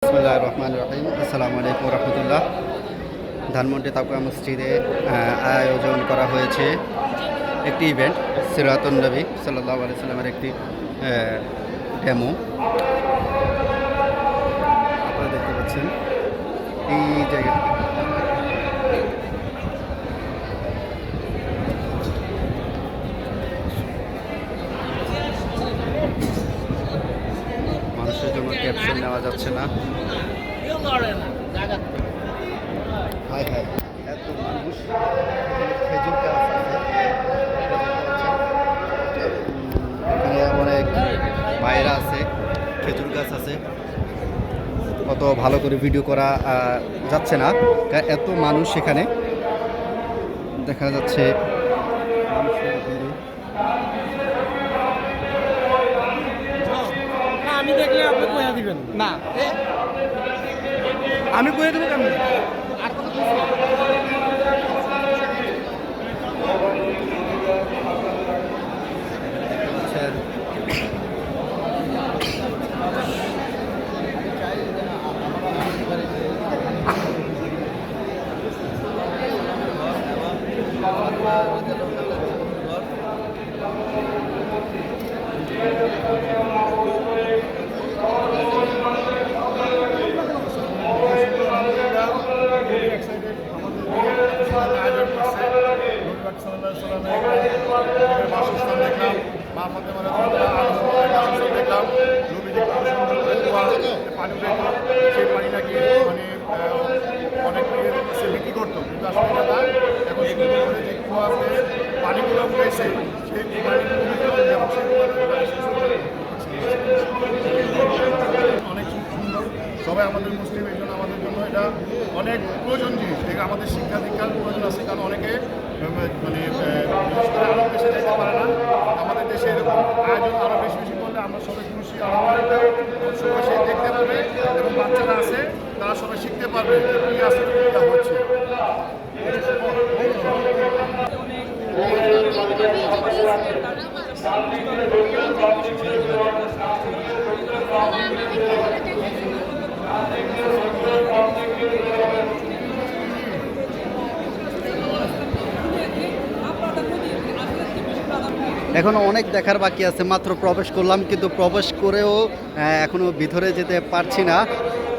বিসমিল্লাহির রহমানির রহিম। আসসালামু আলাইকুম রহমতুল্লাহ। ধানমন্ডি তাকুয়া মসজিদে আয়োজন করা হয়েছে একটি ইভেন্ট, সিরাতুন নবী সাল্লাল্লাহু আলাইহি সাল্লামের একটি ডেমো। আপনারা দেখতে পাচ্ছেন এই জায়গাটি। মানুষের জন্য ক্যাপশন নেওয়া যাচ্ছে না। হায় হায়, এত মানুষ। খেজুর গাছ আছে, এখানে অনেক ভাইরা আছে, খেজুর গাছ আছে। অত ভালো করে ভিডিও করা যাচ্ছে না, এত মানুষ সেখানে দেখা যাচ্ছে। মানুষের ভিড়ে আমি দেখলে আপনি কইয়া দিবেন না, আমি কইয়া দেবো কেমন আর কত সেই পানি নাকি মানে অনেক বিক্রি করতো, কিন্তু আসলে না। এখন যে কুয়াতে পানিগুলো উঠেছে সেই অনেক সুন্দর। সবাই আমাদের মুসলিম, এই জন্য আমাদের জন্য এটা অনেক প্রয়োজন জিনিস। এটা আমাদের শিক্ষা দীক্ষার প্রয়োজন আছে, কারণ অনেকে মানে বিশেষ করে আরও দেশে যেতে পারে না। আমাদের দেশে এরকম আয়োজন আরও বেশি বেশি করলে আমরা সবাই খুশি, সবাই সে দেখতে পারবে এবং বাচ্চারা আছে তারা সবাই শিখতে পারবে কী আসলে কীটা হচ্ছে। এখনও অনেক দেখার বাকি আছে। মাত্র প্রবেশ করলাম, কিন্তু প্রবেশ করেও এখনও ভিতরে যেতে পারছি না।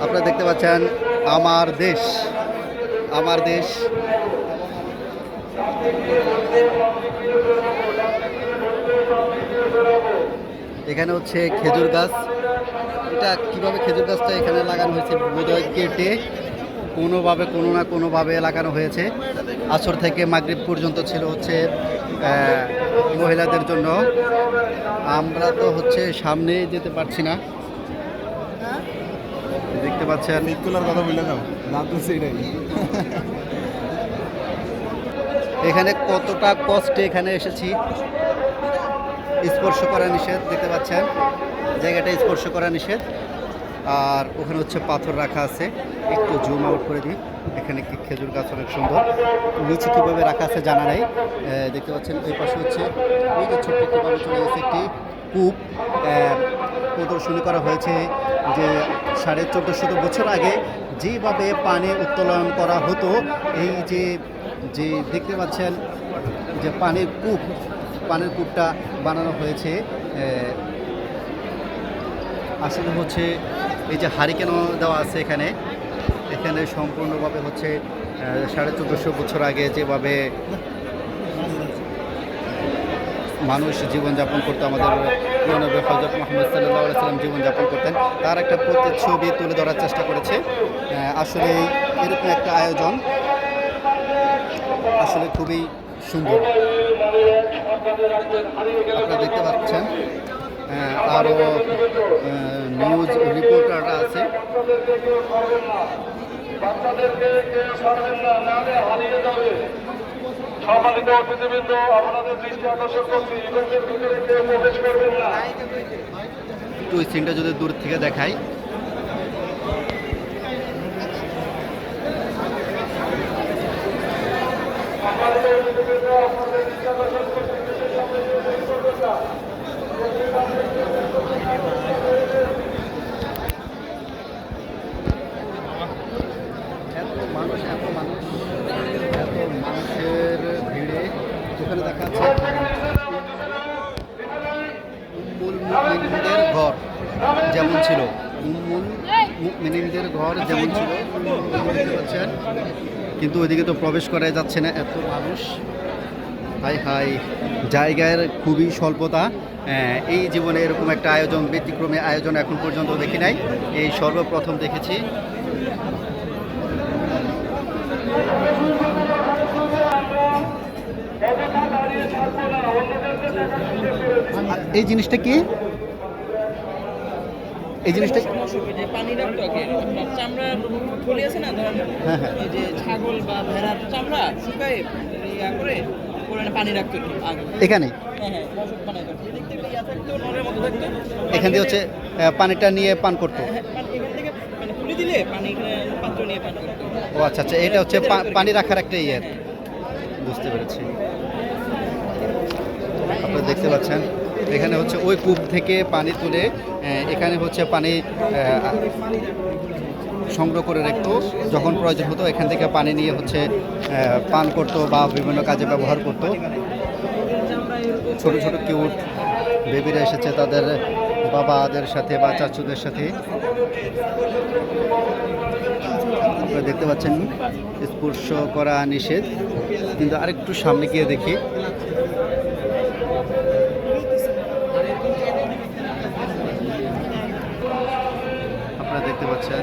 আপনারা দেখতে পাচ্ছেন আমার দেশ, আমার দেশ। এখানে হচ্ছে খেজুর গাছ। এটা কিভাবে খেজুর গাছটা এখানে লাগানো হয়েছে বোধহয় কেটে কোনোভাবে কোনো না কোনোভাবে লাগানো হয়েছে। আসর থেকে মাগরিব পর্যন্ত ছিল হচ্ছে মহিলাদের জন্য। আমরা তো হচ্ছে সামনে যেতে পারছি না। দেখতে পাচ্ছেন তোলার কথা বললে না, নাম তো সেইটাই। এখানে কতটা কষ্টে এখানে এসেছি। স্পর্শ করা নিষেধ, দেখতে পাচ্ছেন জায়গাটা স্পর্শ করা নিষেধ। আর ওখানে হচ্ছে পাথর রাখা আছে, একটু জুম আউট করে দিই। এখানে কি খেজুর গাছ অনেক সুন্দর, নিচে কীভাবে রাখা আছে জানা নেই। দেখতে পাচ্ছেন এই পাশে হচ্ছে ওই যে ছোট্ট একটিভাবে চলে গেছে একটি কূপ প্রদর্শনী করা হয়েছে, যে 1450 বছর আগে যেভাবে পানি উত্তোলন করা হতো। এই যে যে দেখতে পাচ্ছেন যে পানির কূপটা বানানো হয়েছে। আসলে হচ্ছে এই যে হারিকেন দেওয়া আছে এখানে সম্পূর্ণভাবে হচ্ছে 1450 বছর আগে যেভাবে মানুষ জীবনযাপন করতো, আমাদের প্রিয় নবী হযরত মুহাম্মদ সাল্লাল্লাহু আলাইহি সাল্লাম জীবনযাপন করতেন, তার একটা প্রতিচ্ছবি তুলে ধরার চেষ্টা করেছে। আসলে এরকম একটা আয়োজন আসলে খুবই সুন্দর। আপনারা দেখতে পাচ্ছেন আরও নিউজ রিপোর্টাররা আছে। সম্মানিত অতিথিবৃন্দ, আপনাদের দৃষ্টি আকর্ষণ করছি, ইভেন্টের ভিতরে কেউ প্রবেশ করবেন না। একটু ওই সিনটা যদি দূর থেকে দেখাই, সম্মানিত অতিথিবৃন্দ, আপনাদের দৃষ্টি আকর্ষণ করছি, বিশেষ সামনে প্রবেশ করবেন না। মানুষ, এত মানুষের ভিড়ে ওখানে দেখা যাচ্ছে উম্মুল মুমিনিনদের ঘর যেমন ছিল, উম্মুল মুমিনিনদের ঘর যেমন ছিল দেখতে পাচ্ছেন, কিন্তু ওইদিকে তো প্রবেশ করা যাচ্ছে না, এত মানুষ। হাই হাই, জায়গার খুবই স্বল্পতা। এই জীবনে এরকম একটা আয়োজন, ব্যতিক্রমী আয়োজন এখন পর্যন্ত দেখি নাই, এই সর্বপ্রথম দেখেছি। এই জিনিসটা কি? এই জিনিসটা যে পানি রাখতো আগে আপনার চামড়ার থলি আছে না, ধরেন হ্যাঁ হ্যাঁ এই যে ছাগল বা ভেড়ার চামড়া শুকায় ইয়া করে করে না পানি রাখতো একটু আগে। এখানে হ্যাঁ হ্যাঁ, মশক বানাইতো, এদিক থেকে ইয়া থাকতো, নলের মতো থাকতো, এখান দিয়ে হচ্ছে পানিটা নিয়ে পান করতো। হ্যাঁ, এখান থেকে মানে তুলে দিলে পানি পাত্র নিয়ে পান করতো। ও আচ্ছা আচ্ছা, এটা হচ্ছে পানি রাখার একটা ইয়ে, বুঝতে পেরেছি। আপনারা দেখতে পাচ্ছেন এখানে হচ্ছে ওই কূপ থেকে পানি তুলে এখানে হচ্ছে পানি সংগ্রহ করে রাখতো, যখন প্রয়োজন হতো এখান থেকে পানি নিয়ে হচ্ছে পান করতো বা বিভিন্ন কাজে ব্যবহার করতো। ছোট ছোট কিউট বেবিরা এসেছে তাদের বাবাদের সাথে বা চাচুদের সাথে। আপনারা দেখতে পাচ্ছেন স্পর্শ করা নিষেধ, কিন্তু আরেকটু সামনে গিয়ে দেখি। আপনারা দেখতে পাচ্ছেন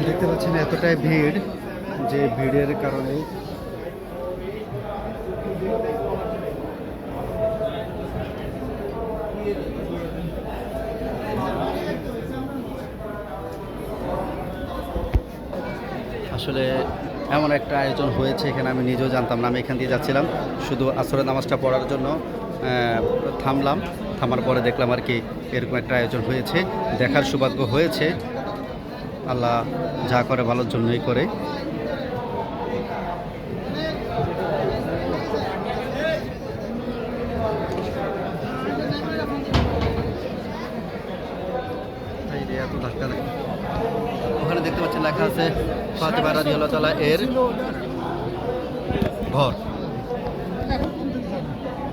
দেখতে পাচ্ছেন এতটাই ভিড়, যে ভিড়ের কারণে আসলে এমন একটা আয়োজন হয়েছে এখানে আমি নিজেও জানতাম না। আমি এখান দিয়ে যাচ্ছিলাম শুধু আসরের নামাজটা পড়ার জন্য, থামলাম, থামার পরে দেখলাম আর কি এরকম একটা আয়োজন হয়েছে, দেখার সৌভাগ্য হয়েছে। আল্লাহ যা করে ভালোর জন্যই করে। এত ধাক্কা দেয়। ওখানে দেখতে পাচ্ছেন লেখা আছে ফাতেমা রাদিয়াল্লাহু তাআলা এর ঘর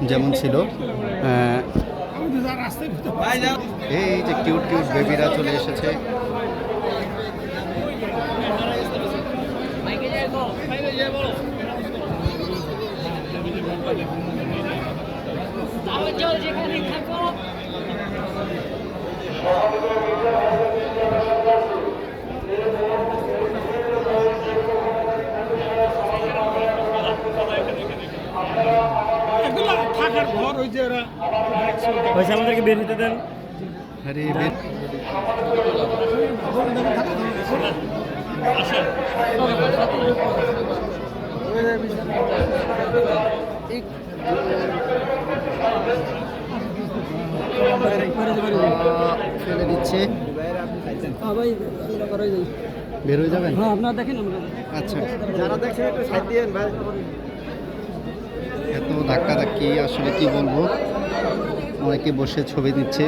যেমন ছিল। এই যে কিউট কিউট বেবিরা চলে এসেছে। থাকার ঘর ওই যে ওরা আমাদেরকে বের হতে দেন। আরে ফেলে দিচ্ছে, বের হয়ে যাবেন। হ্যাঁ আপনারা দেখেন, আমরা আচ্ছা, যারা দেখছেন একটু সাইড দিয়েন ভাই। এত ধাক্কা ধাক্কি আসলে কি বলবো, অনেকে বসে ছবি দিচ্ছে।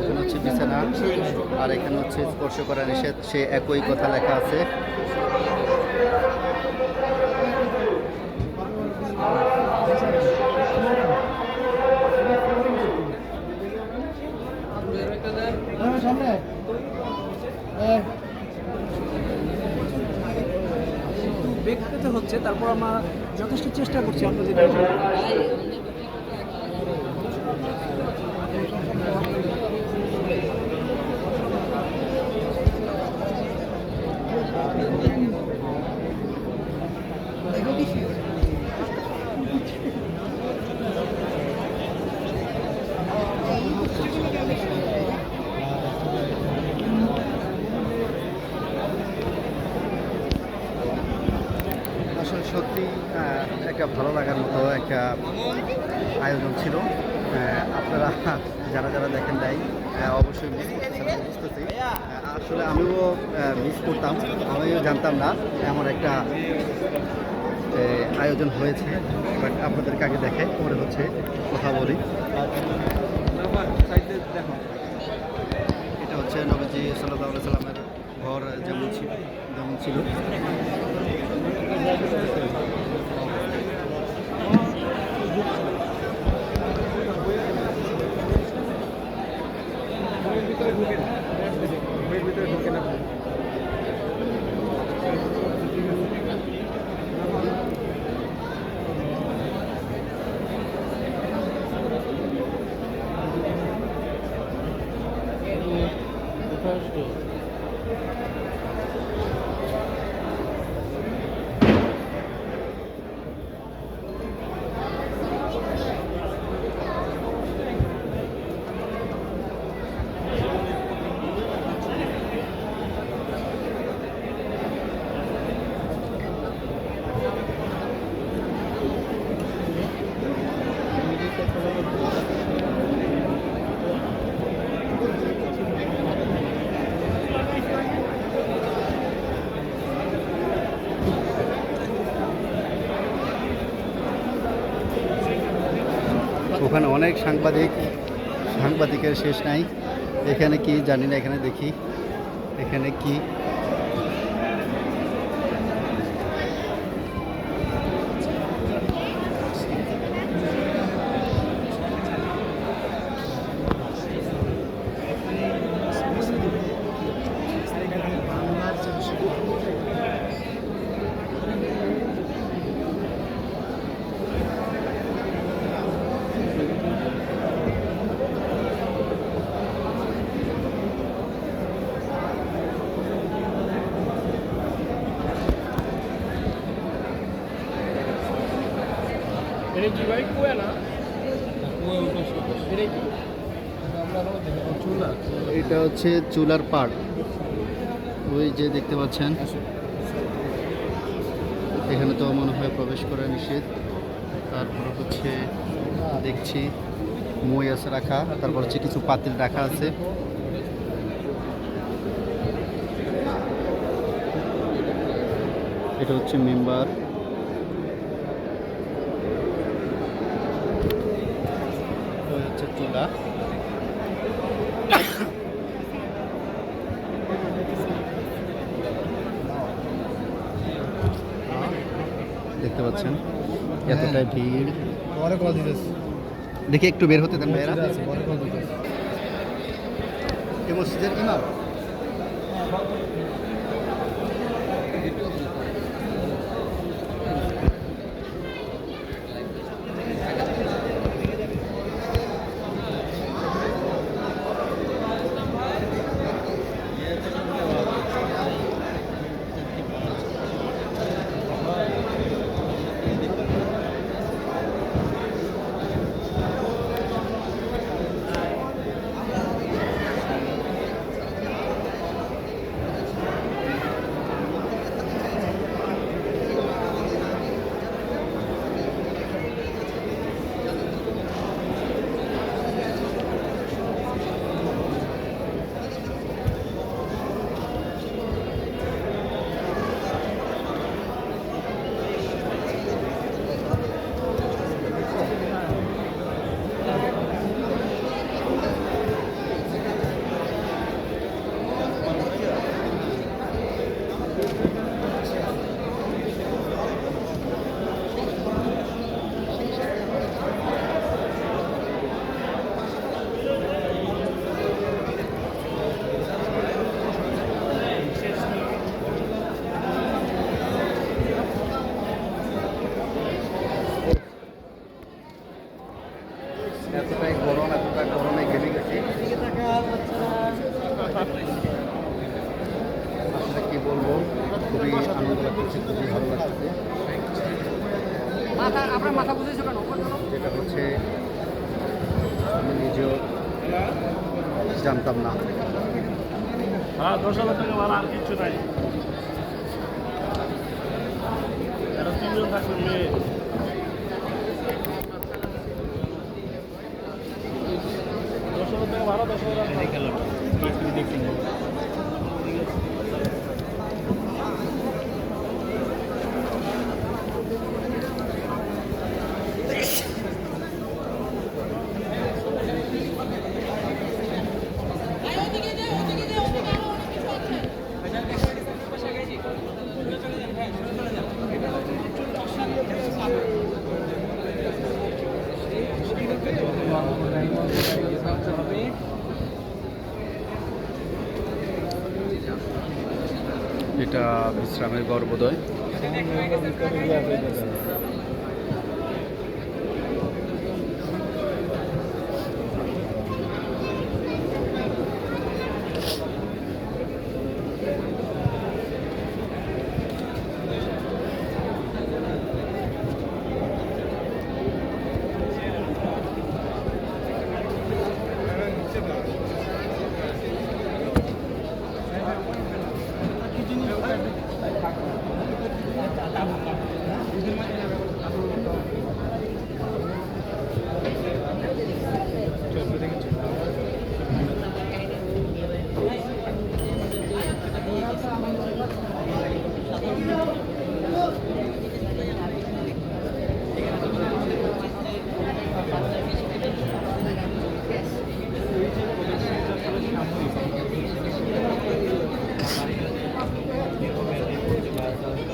এখানে হচ্ছে বিছানা, আর এখানে হচ্ছে স্পর্শ করা নিষেধ, সে একই কথা লেখা আছে। ব্যক্তিগত হচ্ছে, তারপর আমরা যথেষ্ট চেষ্টা করছি আপনাদের। একটা আয়োজন ছিল। আপনারা যারা যারা দেখেন নাই অবশ্যই মিস করতেছেন, আমি বুঝতেছি। আসলে আমিও মিস করতাম, আমিও জানতাম না এমন একটা আয়োজন হয়েছে। বাট আপনাদেরকে আগে দেখে পরে হচ্ছে কথা বলি। এটা হচ্ছে নবীজি সাল্লাল্লাহু আলাইহি সাল্লামের ঘর যেমন ছিল। ওখানে অনেক সাংবাদিকের শেষ নাই। এখানে কি জানি না, এখানে দেখি এখানে কি। এটা হচ্ছে চুলার পাড়, ওই যে দেখতে পাচ্ছেন। এখানে তো মনে হয় প্রবেশ করা নিষেধ। তারপর হচ্ছে দেখছি মই আছে রাখা, তারপর হচ্ছে কিছু পাতিল রাখা আছে। এটা হচ্ছে মেম্বার। ওই হচ্ছে চুলা। দেখতে পাচ্ছেন এতটাই ভিড়। দেখি একটু বের হতে দেন ভাইয়েরা। এই মসজিদের ইমাম এতটাই গরমে ঘেমে গেছি। আসলে কি বলবো, খুবই আনন্দ লাগতেছে, খুবই ভালো লাগতেছে। যেটা হচ্ছে আমি নিজেও জানতাম না। 10,000 টাকা ভাড়া আর কিচ্ছু নাই। এরা 3 জন থাকবেন মেয়ে। এটা বিশ্রামের গর্ভোদয়।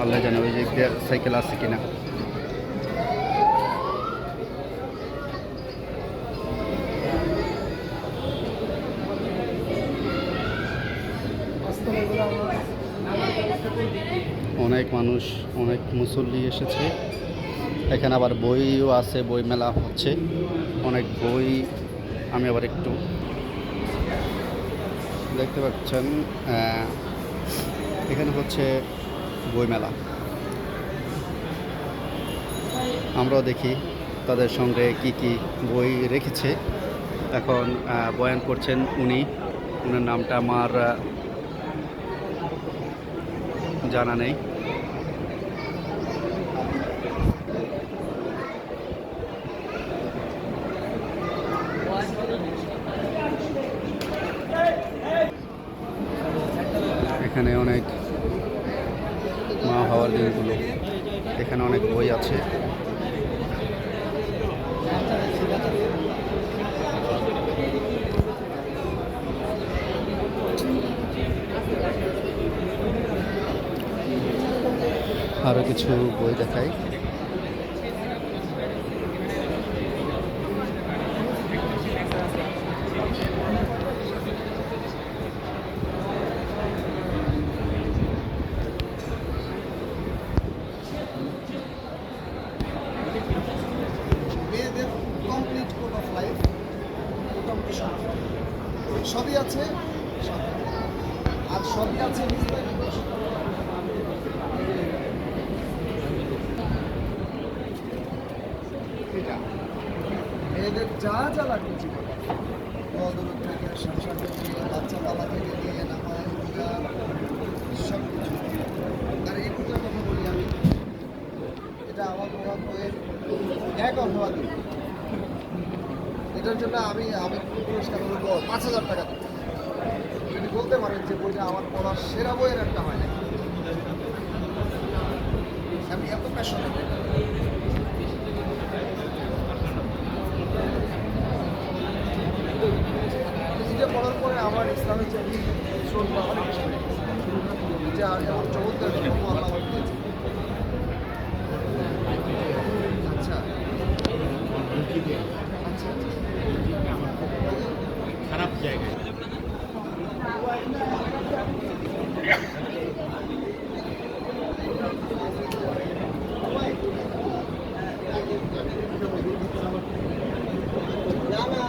আল্লাহ জানে ওই যে সাইকেল আছে কিনা। অনেক মানুষ, অনেক মুসল্লি এসেছে এখানে। আবার বইও আছে, বই মেলা হচ্ছে, অনেক বই। আমি আবার একটু দেখতে পাচ্ছেন এখানে হচ্ছে বই মেলা। আমরাও দেখি তাদের সঙ্গে কি কি বই রেখেছে। এখন বয়ান করছেন উনার নামটা আমার জানা নেই। এখানে অনেক মা হওয়ার দিনগুলো, এখানে অনেক বই আছে। আরো কিছু বই দেখাই। মেয়েদের কমপ্লিট কোড অফ লাইফ মোটামুটি সবই আছে, আর সবই আছে এটা মেয়েদের যা যা লাগবে জীবনে, বদরত থেকে সংসার থেকে বাচ্চা পালা থেকে নিয়ে নামাজ রোজা সব কিছু। আর এই দুটার কথা বলি আমি, এটা আমার প্রভাব হয়ে এক অপরাধী। এটার জন্য আমি পুরস্কার হলো 5,000 টাকা দেব। যদি বলতে পারেন যে বইটা আমার পড়ার সেরা বইয়ের একটা হয় না, আমি এত প্যাশনেট। এটা পড়ার পরে আমার ইসলামের যে শ্রদ্ধা অনেক বেশি হয়ে গেছে। যে এমন চমৎকার ধর্ম আল্লাহ আমার দিয়েছে। আচ্ছা খারাপ জায়গায় না না